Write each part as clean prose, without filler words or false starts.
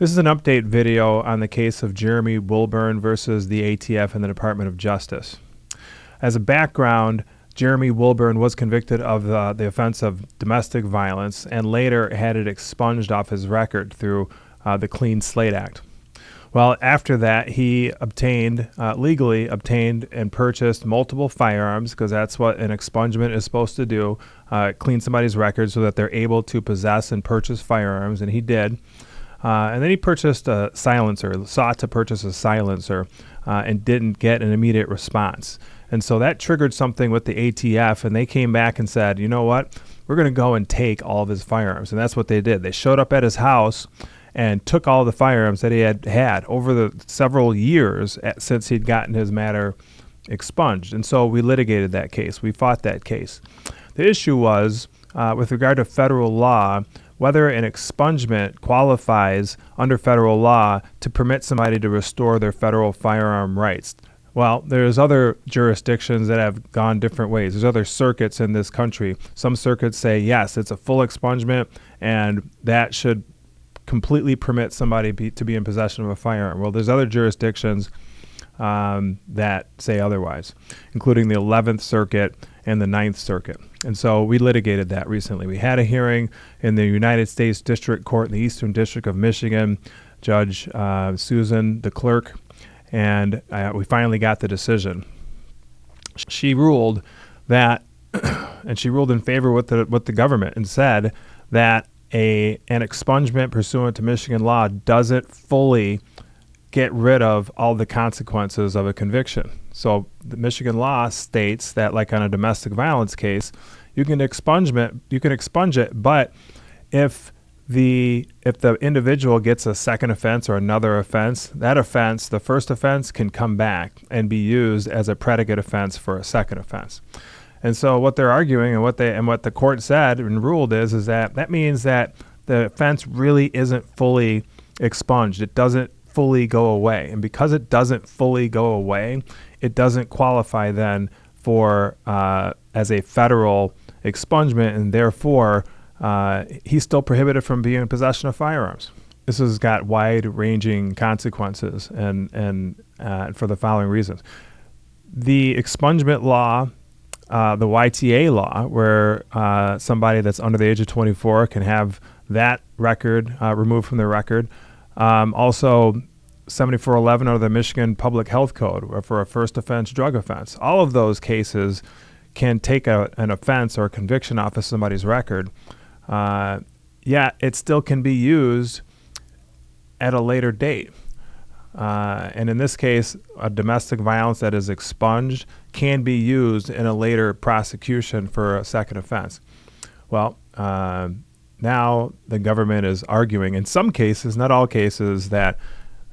This is an update video on the case of Jeremy Wilburn versus the ATF and the Department of Justice. As a background, Jeremy Wilburn was convicted of the offense of domestic violence and later had it expunged off his record through the Clean Slate Act. Well, after that, he legally obtained and purchased multiple firearms, because that's what an expungement is supposed to do, clean somebody's record so that they're able to possess and purchase firearms, and he did. And then he purchased a silencer, sought to purchase a silencer, and didn't get an immediate response. And so that triggered something with the ATF, and they came back and said, you know what, we're going to go and take all of his firearms. And that's what they did. They showed up at his house and took all the firearms that he had over the several years since he'd gotten his matter expunged. And so we litigated that case. We fought that case. The issue was, with regard to federal law, whether an expungement qualifies under federal law to permit somebody to restore their federal firearm rights. Well, there's other jurisdictions that have gone different ways. There's other circuits in this country. Some circuits say, yes, it's a full expungement, and that should completely permit somebody to be in possession of a firearm. Well, there's other jurisdictions that say otherwise, including the 11th Circuit and the 9th Circuit. And so we litigated that recently. We had a hearing in the United States District Court in the Eastern District of Michigan, Judge Susan, the clerk, and we finally got the decision. She ruled that, and she ruled in favor with the government and said that an expungement pursuant to Michigan law doesn't fully get rid of all the consequences of a conviction. So the Michigan law states that, like on a domestic violence case, you can expunge it, but if the individual gets a second offense or another offense, that offense, the first offense, can come back and be used as a predicate offense for a second offense. And so what they're arguing and what the court said and ruled is that means that the offense really isn't fully expunged. It doesn't fully go away. And because it doesn't fully go away, it doesn't qualify then for as a federal expungement, and therefore he's still prohibited from being in possession of firearms. This has got wide-ranging consequences, and for the following reasons. The expungement law, the YTA law, where somebody that's under the age of 24 can have that record removed from their record. Also, 7411 under the Michigan Public Health Code for a first offense drug offense. All of those cases can take an offense or a conviction off of somebody's record. Yet it still can be used at a later date. And in this case, a domestic violence that is expunged can be used in a later prosecution for a second offense. Well, now the government is arguing in some cases, not all cases, that,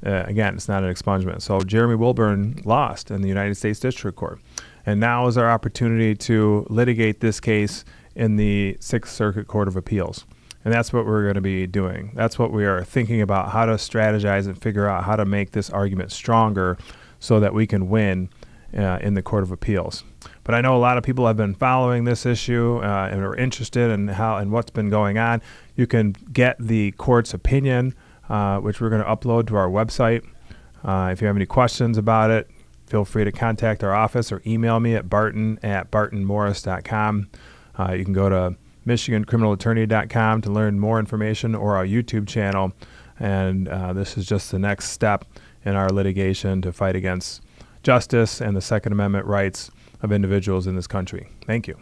again, it's not an expungement. So Jeremy Wilburn lost in the United States District Court. And now is our opportunity to litigate this case in the Sixth Circuit Court of Appeals. And that's what we're going to be doing. That's what we are thinking about, how to strategize and figure out how to make this argument stronger so that we can win in the Court of Appeals. But I know a lot of people have been following this issue and are interested in how and what's been going on. You can get the court's opinion, which we're going to upload to our website. If you have any questions about it, feel free to contact our office or email me at barton@bartonmorris.com. You can go to michigancriminalattorney.com to learn more information, or our YouTube channel. And this is just the next step in our litigation to fight against justice and the Second Amendment rights of individuals in this country. Thank you.